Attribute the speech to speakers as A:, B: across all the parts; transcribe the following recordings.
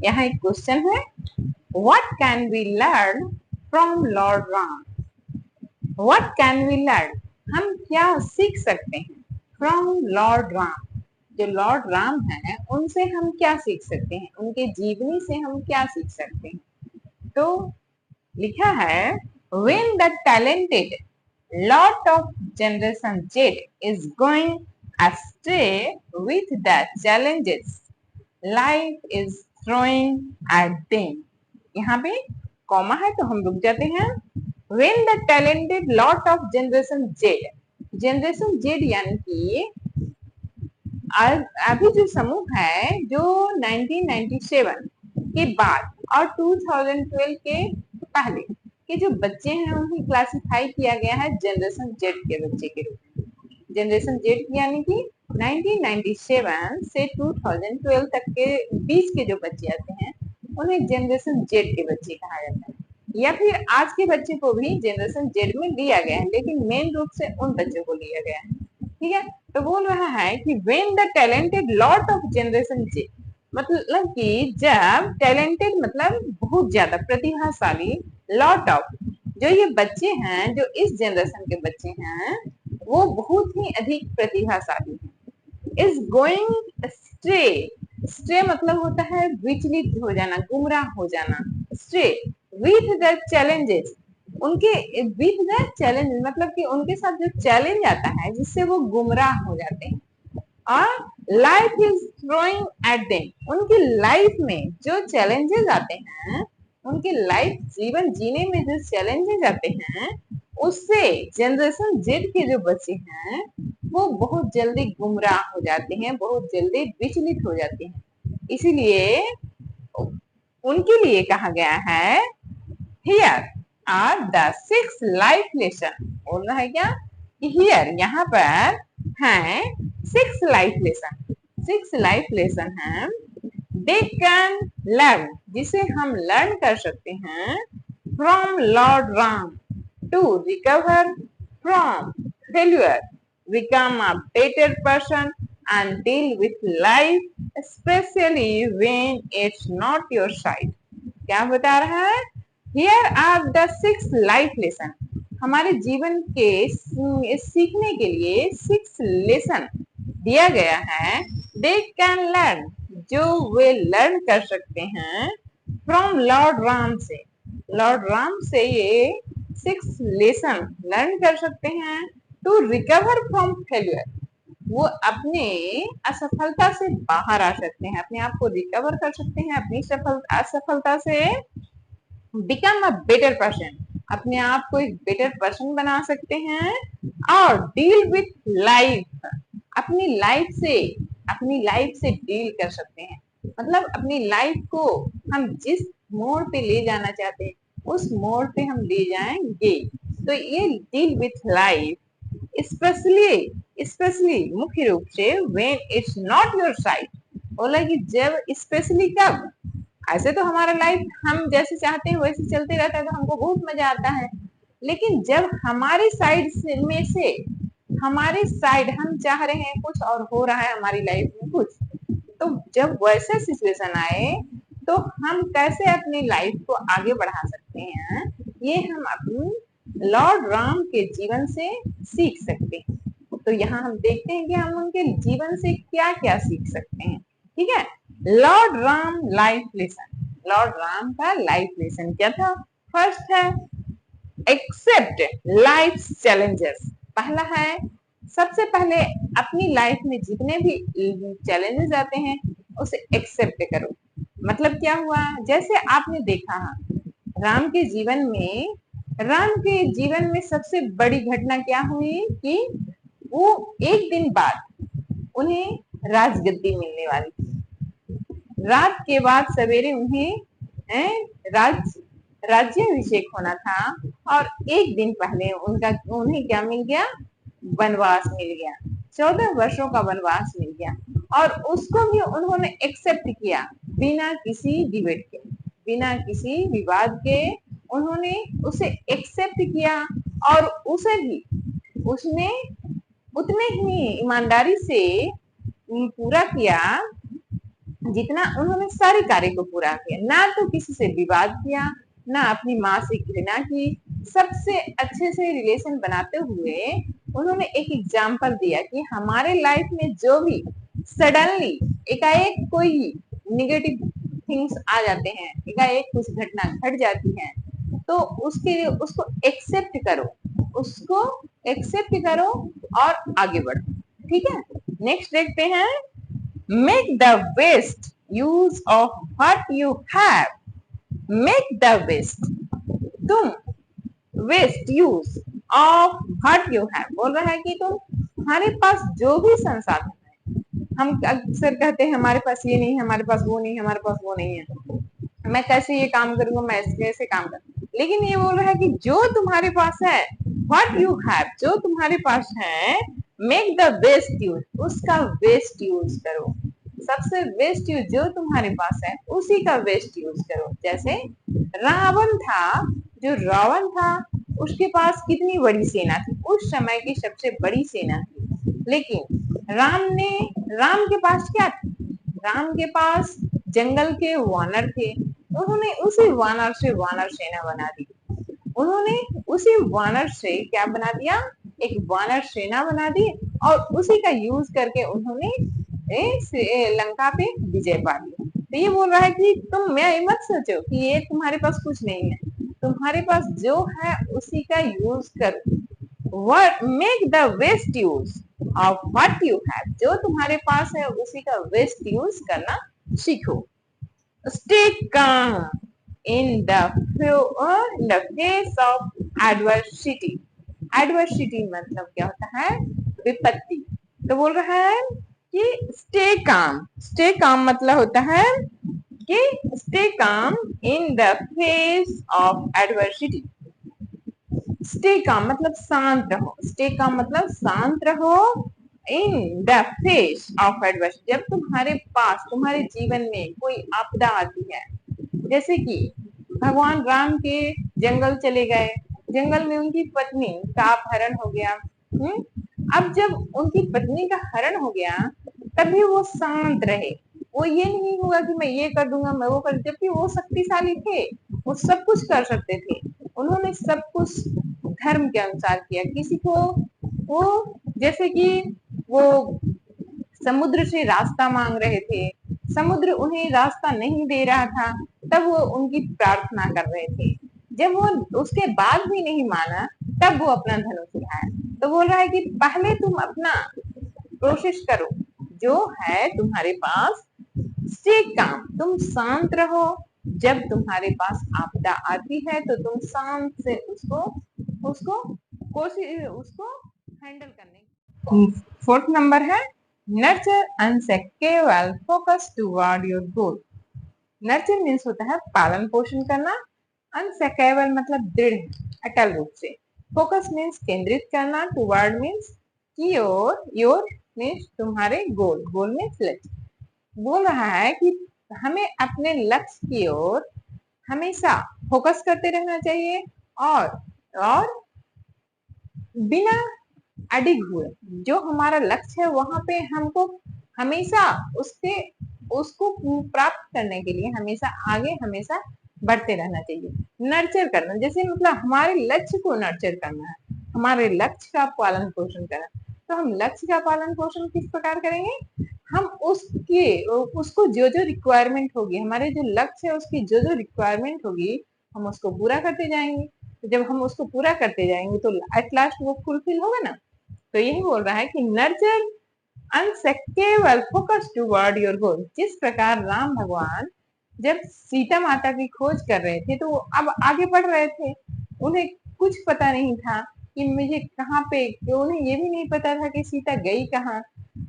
A: यहाँ एक क्वेश्चन है, what can we learn from lord Ram? What can we learn, हम क्या सीख सकते हैं फ्रॉम लॉर्ड राम? जो लॉर्ड राम है उनसे हम क्या सीख सकते हैं, उनके जीवनी से हम क्या सीख सकते हैं? तो लिखा है, when the talented lot of generation Z is going astray with the challenges life is throwing at them. यहाँ पे कॉमा है तो हम रुक जाते हैं। when the talented lot of generation Z, generation Z यानी कि अभी जो समूह है जो 1997 के बाद और 2012 के पहले के जो बच्चे हैं उन्हें क्लासिफाई किया गया है जनरेशन जेड के बच्चे के रूप में। जनरेशन जेड यानी कि 1997 से 2012 तक के बीच के जो बच्चे आते हैं उन्हें जनरेशन जेड के बच्चे कहा जाता है, या फिर आज के बच्चे को भी जनरेशन जेड में लिया गया है, लेकिन मेन रूप से उन बच्चों को लिया गया है। ठीक है, तो बोल रहा है कि when the talented lot of generation Z, मतलब कि जब टैलेंटेड मतलब बहुत ज्यादा प्रतिभाशाली, लॉट ऑफ जो ये बच्चे हैं, जो इस जनरेशन के बच्चे हैं वो बहुत ही अधिक प्रतिभाशाली हैं। इज गोइंग स्ट्रे, स्ट्रे मतलब होता है विचलित हो जाना, गुमराह हो जाना। स्ट्रे विथ द चैलेंजेस, उनके विथ द चैलेंज मतलब कि उनके साथ जो चैलेंज आता है जिससे वो गुमराह हो जाते हैं। और life is throwing at them, उनकी लाइफ में जो चैलेंजेस आते हैं, उनकी लाइफ जीवन जीने में जो चैलेंजेस आते हैं उससे जनरेशन जेड के जो बच्चे हैं वो बहुत जल्दी गुमराह हो जाते हैं, बहुत जल्दी विचलित हो जाते हैं। इसीलिए उनके लिए कहा गया है, here are the 6 life lesson. बोल रहा है क्या कि हियर यहाँ पर है 6 लाइफ लेसन, 6 लाइफ लेसन है दे कैन लर्न, जिसे हम लर्न कर सकते हैं from lord Ram to recover from failure, become a better person and deal with life, especially when it's not your side. क्या बता रहा है? Here are the 6 life lesson, हमारे जीवन के सीखने के लिए 6 लेसन दिया गया है। They can learn, जो वे लर्न कर सकते हैं फ्रॉम लॉर्ड राम से, लॉर्ड राम से ये 6 लेसन लर्न कर सकते हैं टू रिकवर फ्रॉम फेल्यूर, वो अपने असफलता से बाहर आ सकते हैं, अपने आप को रिकवर कर सकते हैं अपनी असफलता से। बिकम अ बेटर पर्सन, अपने आप को एक बेटर पर्सन बना सकते हैं। और डील विथ लाइफ, अपनी लाइफ से डील कर सकते हैं, मतलब अपनी लाइफ को हम जिस मोड़ पे ले जाना चाहते हैं उस मोड़ पे हम ले जाएंगे। तो ये डील विथ लाइफ स्पेशली मुख्य रूप से when it's not your side, बोला कि जब स्पेशली कब, ऐसे तो हमारा लाइफ हम जैसे चाहते हैं वैसे चलते रहता है तो हमको बहुत मजा आता है, लेकिन जब हमारी साइड में से हमारी साइड हम चाह रहे हैं कुछ और हो रहा है हमारी लाइफ में कुछ, तो जब वैसे सिचुएशन आए तो हम कैसे अपनी लाइफ को आगे बढ़ा सकते हैं, ये हम अपनी लॉर्ड राम के जीवन से सीख सकते हैं। तो यहाँ हम देखते हैं कि हम उनके जीवन से क्या क्या सीख सकते हैं। ठीक है, Lord Ram life lesson, Lord Ram का लाइफ लेसन क्या था? फर्स्ट है एक्सेप्ट लाइफ चैलेंजेस, पहला है सबसे पहले अपनी लाइफ में जितने भी चैलेंजेस आते हैं उसे एक्सेप्ट करो। मतलब क्या हुआ, जैसे आपने देखा राम के जीवन में सबसे बड़ी घटना क्या हुई कि वो एक दिन बाद उन्हें राजगद्दी मिलने वाली थी। रात के बाद सवेरे उन्हें राज्याभिषेक होना था और एक दिन पहले उन्हें क्या मिल गया? वनवास मिल गया, 14 वर्षों का वनवास मिल गया, और उसको भी उन्होंने एक्सेप्ट किया बिना किसी डिबेट के, बिना किसी विवाद के उन्होंने उसे एक्सेप्ट किया और उसे भी उसने उतने ही ईमानदारी से पूरा किया जितना उन्होंने सारे कार्य को पूरा किया, ना तो किसी से विवाद किया, ना अपनी माँ से घृणा की, सबसे अच्छे से रिलेशन बनाते हुए उन्होंने एक एग्जाम्पल दिया कि हमारे लाइफ में जो भी सडनली एकाएक कोई निगेटिव थिंग्स आ जाते हैं, एकाएक कुछ घटना घट जाती है, तो उसके लिए उसको एक्सेप्ट करो, उसको एक्सेप्ट करो और आगे बढ़ो। ठीक है, नेक्स्ट देखते हैं, make the best use of what you have. Make the best, तुम best use of what you have बोल रहा है कि तुम हमारे पास जो भी संसाधन है, हम अक्सर कहते हैं हमारे पास ये नहीं है, हमारे पास वो नहीं है, हमारे पास वो नहीं है, मैं कैसे ये काम करूंगा, मैं कैसे काम करूँ, लेकिन ये बोल रहा है कि जो तुम्हारे पास है, व्हाट यू हैव, जो तुम्हारे पास है, मेक द बेस्ट यूज, उसका बेस्ट यूज करो, सबसे बेस्ट यूज जो तुम्हारे पास है उसी का बेस्ट यूज करो। जैसे रावण था, जो रावण था उसके पास कितनी बड़ी सेना थी, उस समय की सबसे बड़ी सेना थी, लेकिन राम के पास क्या था, राम के पास जंगल के वानर थे, उन्होंने उसी वानर से वानर सेना बना दी, उन्होंने उसी वानर से क्या बना दिया, एक वानर सेना बना दी, और उसी का यूज करके उन्होंने लंका पे विजय पा लिया। तो ये बोल रहा है कि तुम मैं मत सोचो कि ये तुम्हारे पास कुछ नहीं है, तुम्हारे पास जो है उसी का यूज करो, work make the best use of what you have, जो तुम्हारे पास है उसी का बेस्ट यूज करना सीखो। Stay calm in the face of adversity। adversity मतलब क्या होता है, विपत्ति। तो बोल रहा है कि स्टे काम मतलब होता है कि stay calm in the face of adversity. Stay calm मतलब शांत रहो, स्टे काम मतलब शांत रहो in the face of adversity, जब तुम्हारे पास तुम्हारे जीवन में कोई आपदा आती है, जैसे कि भगवान राम के जंगल चले गए, जंगल में उनकी पत्नी का अपहरण हो गया। अब जब उनकी पत्नी का हरण हो गया तभी वो शांत रहे, वो ये नहीं हुआ कि मैं ये कर दूंगा, मैं वो कर, जबकि वो शक्तिशाली थे, वो सब कुछ कर सकते थे, उन्होंने सब कुछ धर्म के अनुसार किया। किसी को वो जैसे कि वो समुद्र से रास्ता मांग रहे थे, समुद्र उन्हें रास्ता नहीं दे रहा था, तब वो उनकी प्रार्थना कर रहे थे, जब वो उसके बाद भी नहीं माना तब वो अपना धनुष उठाया। तो बोल रहा है कि पहले तुम अपना कोशिश करो, जो है तुम्हारे पास स्टे काम, तुम शांत रहो, जब तुम्हारे पास आपदा आती है तो तुम शांत से उसको उसको कोशिश उसको हैंडल करने। फोर्थ नंबर है, nurture unshakeable focus toward your goal. Nurture means होता है पालन पोषण करना, अनसेकेबल मतलब दृढ़ अटल रूप से, फोकस मीन्स केंद्रित करना, टुवर्ड मीन्स की ओर, योर मीन्स तुम्हारे गोल, गोल मीन्स लक्ष्य। बोल रहा है कि हमें अपने लक्ष्य की ओर हमेशा फोकस करते रहना चाहिए, और बिना अडिग हुए, जो हमारा लक्ष्य है वहां पे हमको हमेशा उसके उसको प्राप्त करने के लिए हमेशा आगे हमेशा बढ़ते रहना चाहिए। नर्चर करना जैसे मतलब हमारे लक्ष्य को नर्चर करना है, हमारे लक्ष्य का पालन पोषण करना। तो हम लक्ष्य का पालन पोषण किस प्रकार करेंगे, हम उसको जो जो रिक्वायरमेंट होगी, हमारे जो लक्ष्य है उसकी जो जो रिक्वायरमेंट होगी हम उसको पूरा करते जाएंगे। तो जब हम उसको पूरा करते जाएंगे तो एट लास्ट वो फुलफिल होगा ना। तो यही बोल रहा है कि nurture unshakeable focus toward your goal. जिस प्रकार राम भगवान जब सीता माता की खोज कर रहे थे तो वो अब आगे बढ़ रहे थे, उन्हें कुछ पता नहीं था कि मुझे कहाँ पे, उन्हें ये भी नहीं पता था कि सीता गई कहाँ,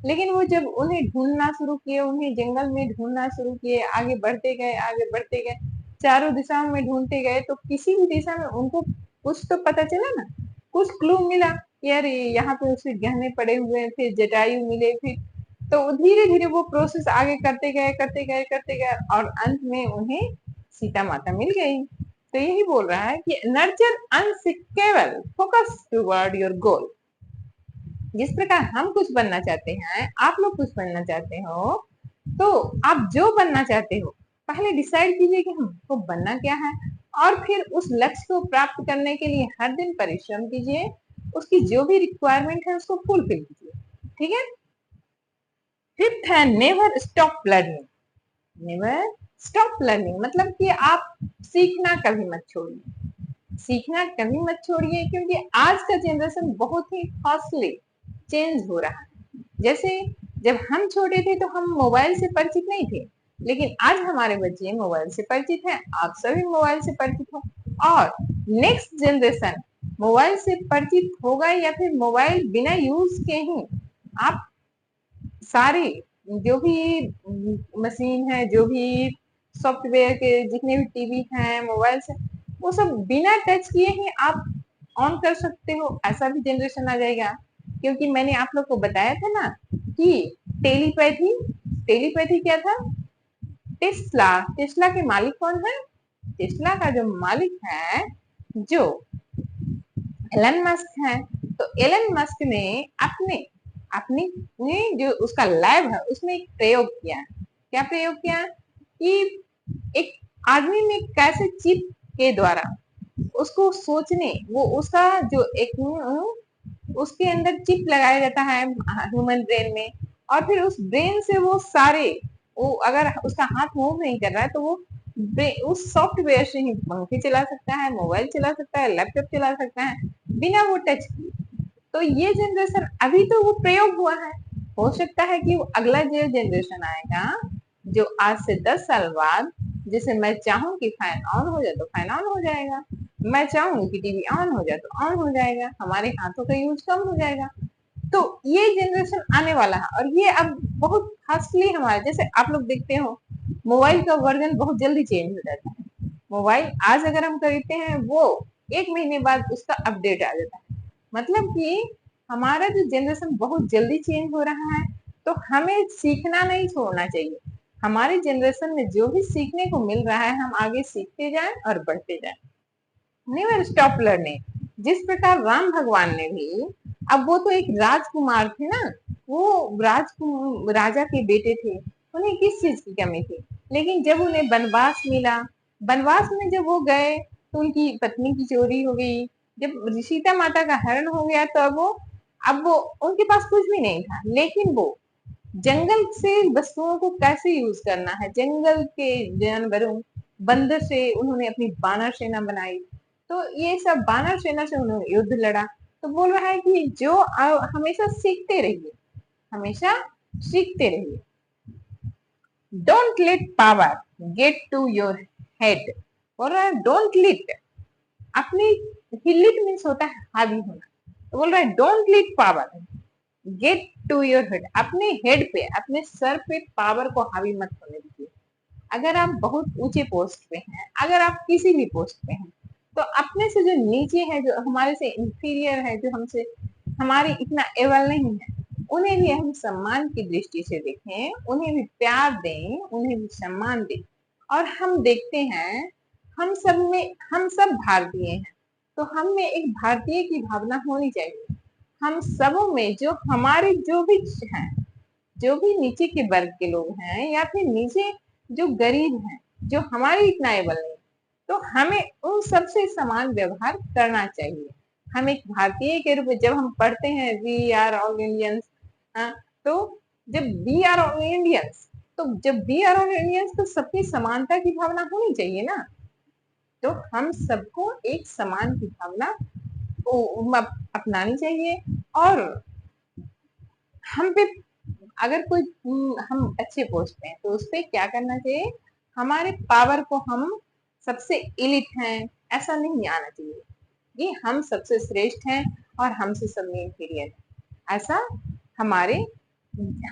A: लेकिन वो जब उन्हें ढूंढना शुरू किए, उन्हें जंगल में ढूंढना शुरू किए, आगे बढ़ते गए, आगे बढ़ते गए, चारों दिशाओं में ढूंढते गए, तो किसी भी दिशा में उनको कुछ तो पता चला ना, कुछ क्लू मिला, यार यहाँ पे उसके गहने पड़े हुए थे, जटायु मिले, फिर तो धीरे धीरे वो प्रोसेस आगे करते गए करते गए करते गए और अंत में उन्हें सीता माता मिल गई। तो यही बोल रहा है कि nurture unshakeable focus toward your goal. जिस प्रकार हम कुछ बनना चाहते हैं, आप लोग कुछ बनना चाहते हो, तो आप जो बनना चाहते हो पहले डिसाइड कीजिए कि हमको बनना क्या है, और फिर उस लक्ष्य को प्राप्त करने के लिए हर दिन परिश्रम कीजिए, उसकी जो भी रिक्वायरमेंट है उसको फुलफिल कीजिए। ठीक है। फिफ्थ है never stop learning. Never stop learning मतलब कि आप सीखना कभी मत छोड़िए, सीखना कभी मत छोड़िए, क्योंकि आज का जनरेशन बहुत ही फास्टली चेंज हो रहा है। जैसे जब हम छोटे थे तो हम मोबाइल से परिचित नहीं थे, लेकिन आज हमारे बच्चे मोबाइल से परिचित हैं, आप सभी मोबाइल से परिचित हो, और नेक्स्ट जनरेशन मोबाइल से परिचित होगा, या फिर मोबाइल बिना यूज के ही आप सारे जो भी मशीन है, जो भी सॉफ्टवेयर के जितने भी टीवी हैं मोबाइल से, वो सब बिना टच किए ही आप ऑन कर सकते हो, ऐसा भी जनरेशन आ जाएगा। क्योंकि मैंने आप लोग को बताया था ना कि टेलीपैथी, टेलीपैथी क्या था? टेस्ला, टेस्ला के मालिक कौन है? टेस्ला का जो मालिक है, जो एलन मस्क है। तो एलन मस्क ने अपने अपनी ने जो उसका लैब है उसमें एक प्रयोग किया। क्या प्रयोग किया? कि एक आदमी में कैसे चिप के द्वारा उसको सोचने, वो उसका जो एक उसके अंदर चिप लगाया जाता है ह्यूमन ब्रेन में, और फिर उस ब्रेन से वो सारे, वो अगर उसका हाथ मूव नहीं कर रहा है तो वो उस सॉफ्टवेयर से ही पंखे चला सकता है, मोबाइल चला सकता है, लैपटॉप चला सकता है, बिना वो टच किए। तो ये जनरेशन अभी तो वो प्रयोग हुआ है, हो सकता है कि वो अगला जो जनरेशन आएगा, जो आज से 10 साल बाद, जैसे मैं चाहूँ कि फैन ऑन हो जाए तो फैन ऑन हो जाएगा, मैं चाहूँ कि टीवी ऑन हो जाए तो ऑन हो जाएगा, हमारे हाथों का यूज कम हो जाएगा। तो ये जनरेशन आने वाला है, और ये अब बहुत फास्टली हमारे, जैसे आप लोग देखते हो मोबाइल का वर्जन बहुत जल्दी चेंज हो जाता है। मोबाइल आज अगर हम खरीदते हैं, वो 1 महीने बाद उसका अपडेट आ जाता है। मतलब कि हमारा जो जनरेशन बहुत जल्दी चेंज हो रहा है, तो हमें सीखना नहीं छोड़ना चाहिए। हमारे जनरेशन में जो भी सीखने को मिल रहा है, हम आगे सीखते जाएं और बढ़ते जाएं। Never stop learning. जिस प्रकार राम भगवान ने भी, अब वो तो एक राजकुमार थे ना, वो राजा के बेटे थे, उन्हें किस चीज की कमी थी? लेकिन जब उन्हें वनवास मिला, वनवास में जब वो गए तो उनकी पत्नी की चोरी हो गई, जब सीता माता का हरण हो गया तो अब वो उनके पास कुछ भी नहीं था, लेकिन वो जंगल से वस्तुओं को कैसे यूज करना है, जंगल के जानवरों, बंदर से उन्होंने अपनी बानर सेना बनाई। तो ये सब बानर सेना से उन्होंने युद्ध लड़ा। तो बोल रहा है कि जो हमेशा सीखते रहिए, हमेशा सीखते रहिए। Don't let power get to your head. बोल रहा है डोंट लेट, अपनी हिलिट मीन्स होता है हावी होना, तो बोल रहा है don't let power get to your head, अपने हेड पे, अपने सर पे पावर को हावी मत होने दीजिए। अगर आप बहुत ऊंचे पोस्ट पे हैं, अगर आप किसी भी पोस्ट पे हैं, तो अपने से जो नीचे है, जो हमारे से इंफीरियर है, जो हमसे हमारे इतना एवल नहीं है, उन्हें भी हम सम्मान की दृष्टि से देखें, उन्हें भी प्यार दें, उन्हें भी सम्मान दें। और हम देखते हैं, हम सब भारतीय हैं, तो हम में एक भारतीय की भावना होनी चाहिए। हम सबों में जो हमारे जो भी हैं, जो भी नीचे के वर्ग के लोग हैं, या फिर नीचे जो गरीब हैं, जो हमारे इतना एबल नहीं, तो हमें उन सबसे समान व्यवहार करना चाहिए। हम एक भारतीय के रूप में जब हम पढ़ते हैं वी आर ऑल इंडियंस, तो जब वी आर ऑल इंडियंस, तो जब वी आर ऑल इंडियंस तो सबकी समानता की भावना होनी चाहिए ना। तो हम सबको एक समान की भावना अपनानी चाहिए। और हम पे अगर कोई हम अच्छे पोस्ट पे हैं तो उस पे क्या करना चाहिए? हमारे पावर को हम सबसे इलिट हैं ऐसा नहीं आना चाहिए, ये हम सबसे श्रेष्ठ हैं और हमसे सब में इंफीरियर है, ऐसा हमारे,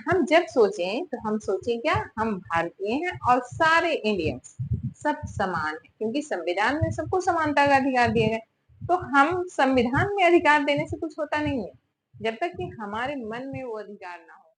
A: हम जब सोचें तो हम सोचें क्या, हम भारतीय हैं और सारे इंडियंस सब समान है, क्योंकि संविधान में सबको समानता का अधिकार दिया गया। तो हम संविधान में अधिकार देने से कुछ होता नहीं है, जब तक कि हमारे मन में वो अधिकार ना हो।